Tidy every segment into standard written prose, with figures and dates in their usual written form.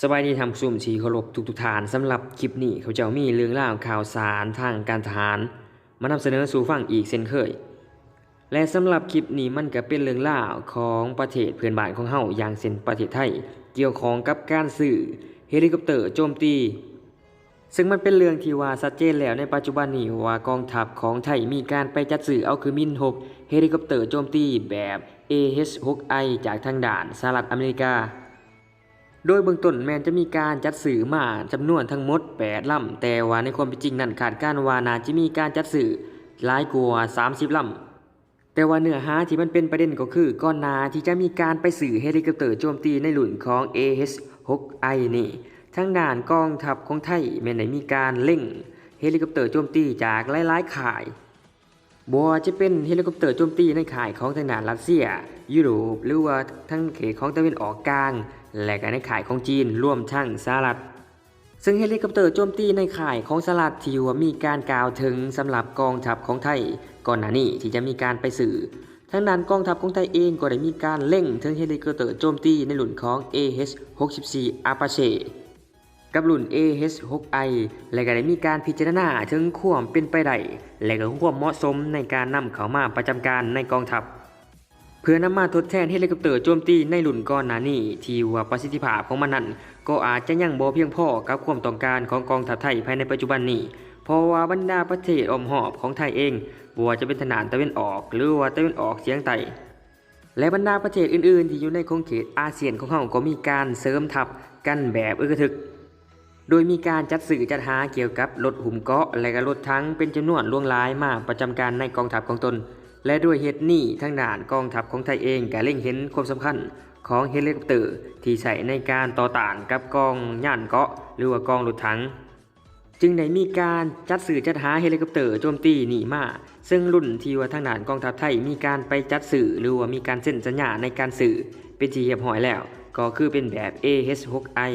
สบายดีทำสุ่มชีเคารพทุกฐานสำหรับคลิปนี้เขาจะมีเรื่องราวข่าวสารทางการทหารมานำเสนอสู่ฟังอีกเช่นเคยและสำหรับคลิปนี้มันก็เป็นเรื่องราวของประเทศเพื่อนบ้านของเฮาอย่างเช่นประเทศไทยเกี่ยวข้องกับการซื้อเฮลิคอปเตอร์โจมตีซึ่งมันเป็นเรื่องที่ว่าชัดเจนแล้วในปัจจุบันนี้ว่ากองทัพของไทยมีการไปจัดซื้อเอาคือมิน6เฮลิคอปเตอร์โจมตีแบบ AH-6I จากทางด่านสหรัฐอเมริกาโดยเบื้องต้นแม้นจะมีการจัดซื้อมาจำนวนทั้งหมด8ลำแต่ว่าในความเป็นจริงนั้นคาดการณ์ว่าน่าจะมีการจัดซื้อหลายกว่า30ลำแต่ว่าเนื้อหาที่มันเป็นประเด็นก็คือก่อนหน้าที่จะมีการไปซื้อเฮลิคอปเตอร์โจมตีในรุ่นของ AH-6I นี่ทางด่านกองทัพของไทยแม้นได้มีการเร่งเฮลิคอปเตอร์โจมตีจากหลายๆค่ายบ่ว่าจะเป็นเฮลิคอปเตอร์โจมตีในข่ายของทางด่านรัสเซียยุโรปหรือว่าทั้งเขตของตะวันออกกลางและก็ในข่ายของจีนรวมทั้งสหรัฐซึ่งเฮลิคอปเตอร์โจมตีในข่ายของสหรัฐที่ว่ามีการกล่าวถึงสำหรับกองทัพของไทยก่อนหน้านี้ที่จะมีการไปสื่อทางด้านกองทัพของไทยเองก็ได้มีการเร่งถึงเฮลิคอปเตอร์โจมตีในรุ่นของ AH-64 Apache กับรุ่น AH-6I และก็ได้มีการพิจารณาถึงความเป็นไปได้และก็ความเหมาะสมในการนำเข้ามาประจำการในกองทัพเพื่อนำมาทดแทนเฮลิคอปเตอร์โจมตีในรุ่นก่อนหน้านี้ที่ว่าประสิทธิภาพของมันนั้นก็อาจจะยังบ่เพียงพอกับความต้องการของกองทัพไทยภายในปัจจุบันนี้เพราะว่าบรรดาประเทศอ้อมหอบของไทยเองบ่ว่าจะเป็นทางด้านตะวันออกหรือว่าตะวันออกเฉียงใต้และบรรดาประเทศอื่นๆที่อยู่ในขอบเขตอาเซียนของเฮาก็มีการเสริมทัพกันแบบอึกระทึกโดยมีการจัดซื้อจัดหาเกี่ยวกับรถหุ้มเกราะและก็รถถังเป็นจำนวนล่วงหลายมาประจำการในกองทัพของตนและด้วยเหตุนี้ทางด้านกองทัพของไทยเองก็เล็งเห็นความสำคัญของเฮลิคอปเตอร์ที่ใช้ในการต่อต้านกับกองย่านเกราะหรือว่ากองรถถังจึงได้มีการจัดซื้อจัดหาเฮลิคอปเตอร์โจมตีนี้มาซึ่งรุ่นที่ว่าทางด้านกองทัพไทยมีการไปจัดซื้อหรือว่ามีการเซ็นสัญญาในการซื้อเป็นที่เรียบร้อยแล้วก็คือเป็นแบบ AH-6I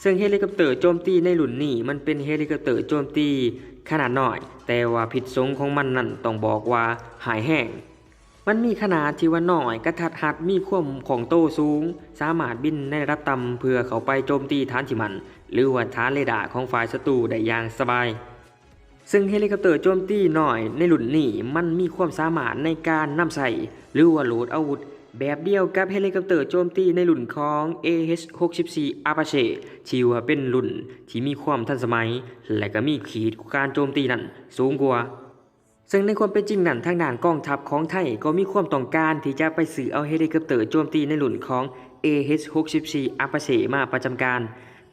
ซึ่งเฮลิคอปเตอร์โจมตีในรุ่นนี้มันเป็นเฮลิคอปเตอร์โจมตีขนาดน้อยแต่ว่าพิษสงของมันนั่นต้องบอกว่าหายแห้งมันมีขนาดที่ว่าน้อยกระทัดรัดมีความของโตสูงสามารถบินในระดับต่ำเพื่อเข้าไปโจมตีฐานที่มันหรือว่าฐานเรดาร์ของฝ่ายศัตรูได้อย่างสบายซึ่งเฮลิคอปเตอร์โจมตีน้อยในรุ่นนี้มันมีความสามารถในการนำใส่หรือว่าโหลดอาวุธแบบเดียวกับเฮลิคอปเตอร์โจมตีในรุ่นของ AH-64 Apache ที่ว่าเป็นรุ่นที่มีความทันสมัยและก็มีขีดการโจมตีนั้นสูงกว่าซึ่งในความเป็นจริงนั้นทางด้านกองทัพของไทยก็มีความต้องการที่จะไปซื้อเอาเฮลิคอปเตอร์โจมตีในรุ่นของ AH-64 Apache มาประจำการ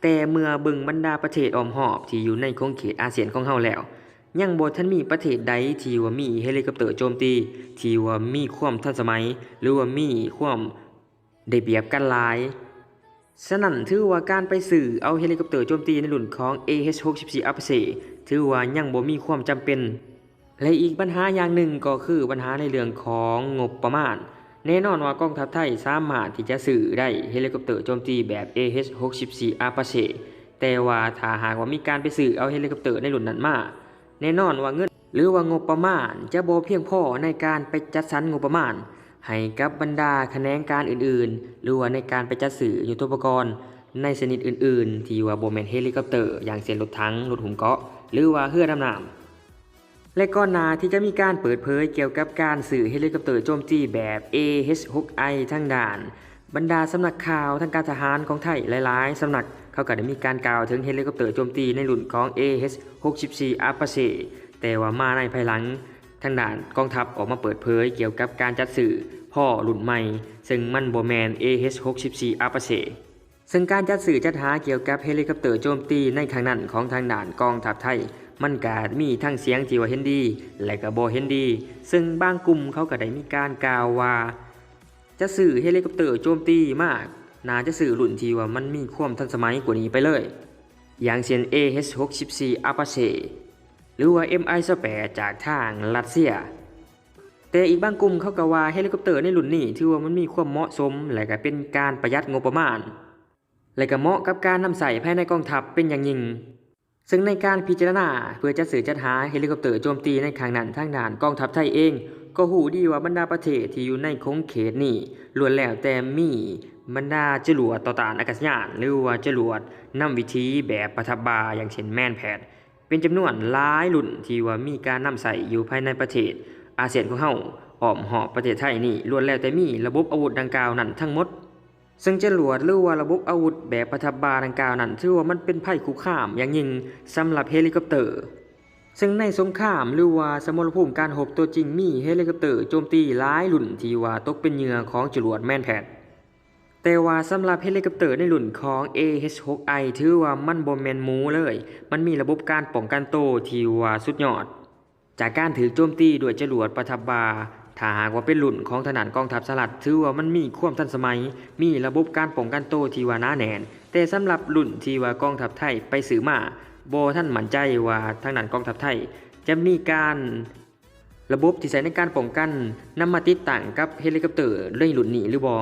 แต่เมื่อเบิ่งบรรดาประเทศอ้อมหอบที่อยู่ในขอบเขตอาเซียนของเฮาแล้วยังบ่ทันมีประเทศใดที่ว่ามีเฮลิคอปเตอร์โจมตีที่ว่ามีความทันสมัยหรือว่ามีความได้เปรียบกันหลายฉะนั้นถือว่าการไปซื้อเอาเฮลิคอปเตอร์โจมตีในรุ่นของ AH-64 Apache ถือว่ายังบ่มีความจำเป็นและอีกปัญหาอย่างหนึ่งก็คือปัญหาในเรื่องของงบประมาณแน่นอนว่ากองทัพไทยสามารถที่จะซื้อได้เฮลิคอปเตอร์โจมตีแบบ AH-64 Apache แต่ว่าถ้าหากว่ามีการไปซื้อเอาเฮลิคอปเตอร์ในรุ่นนั้นมาแน่นอนว่าเงินหรือว่างบประมาณจะบ่เพียงพอในการไปจัดสรรงบประมาณให้กับบรรดาแขนงการอื่นๆหรือว่าในการไปจัดซื้อยุทโธปกรณ์ในชนิดอื่นๆที่ว่าบ่แม่นเฮลิคอปเตอร์อย่างเช่นรถถังรถหุ้มเกราะหรือว่าเรือดำน้ำและก่อนหน้าที่จะมีการเปิดเผยเกี่ยวกับการซื้อเฮลิคอปเตอร์โจมตีแบบ AH-6I ทางด่านบรรดาสำนักข่าวทางการทหารของไทยหลายๆสำนักเขาก็ได้มีการกล่าวถึงเฮลิคอปเตอร์โจมตีในรุ่นของ AH-64 Apache แต่ว่ามาในภายหลังทางด่านกองทัพออกมาเปิดเผยเกี่ยวกับการจัดซื้อพ่อรุ่นใหม่ซึ่งมันบ่แมน AH-64 Apache ซึ่งการจัดซื้อจัดหาเกี่ยวกับเฮลิคอปเตอร์โจมตีในครั้งนั้นของทางด่านกองทัพไทยมันก็มีทั้งเสียงที่ว่าเห็นดีและก็บ่เห็นดีซึ่งบางกลุ่มเขาก็ได้มีการกล่าวว่าจะซื้อเฮลิคอปเตอร์โจมตีมากน่าจะซื้อรุ่นที่ว่ามันมีความทันสมัยกว่านี้ไปเลยอย่างเช่น AH-64 Apache หรือว่า Mi-28 จากทางรัสเซียแต่อีกบางกลุ่มเขาก็ว่าเฮลิคอปเตอร์ในรุ่นนี้ถือว่ามันมีความเหมาะสมและก็เป็นการประหยัดงบประมาณและก็เหมาะกับการนำใส่ภายในกองทัพเป็นอย่างยิ่งซึ่งในการพิจารณาเพื่อจัดซื้อจัดหาเฮลิคอปเตอร์โจมตีในครั้งนั้นทางด่านกองทัพไทยเองก็หูดีว่าบรรดาประเทศที่อยู่ในขอบเขตนี้ล้วนแล้วแต่มี บรรดาจรวดต่อต้านอากาศยานหรือว่าจรวดนำวิธีแบบประทับบาอย่างเช่นแม่นแพทย์เป็นจำนวนหลายรุ่นที่ว่ามีการนำใส่อยู่ภายในประเทศอาเซียนของเฮาอ้อมหอบประเทศไทยนี่ล้วนแล้วแต่มีระบบอาวุธดังกล่าวนั้นทั้งหมดซึ่งจรวดหรือว่าระบบอาวุธแบบประทับบาดังกล่าวนั้นถือว่ามันเป็นภัยคุกคามอย่างยิ่งสำหรับเฮลิคอปเตอร์ซึ่งในสงครามหรือว่าสมรภูมิการรบตัวจริงมีเฮลิคอปเตอร์โจมตีหลายรุ่นที่ว่าตกเป็นเหยื่อของจรวดแม่นแพทย์ แต่ว่าสำหรับเฮลิคอปเตอร์ในรุ่นของ AH-6I ถือว่ามันบ่แม่นหมูเลย มันมีระบบการป้องกันโตวที่ว่าสุดยอด จากการถือโจมตีด้วยจรวดประทับบาถ้าหากว่าเป็นรุ่นของทหารกองทัพสหรัฐถือว่ามันมีความทันสมัย มีระบบการป้องกันโตวที่ว่าหนาแน่น แต่สำหรับรุ่นที่ว่ากองทัพไทยไปซื้อมาบ่ทันมั่นใจว่าทางด้านกองทัพไทยจะมีการระบบที่ใช้ในการป้องกันนำมาติดตั้งกับเฮลิคอปเตอร์ในรุ่นนี้หรือบ่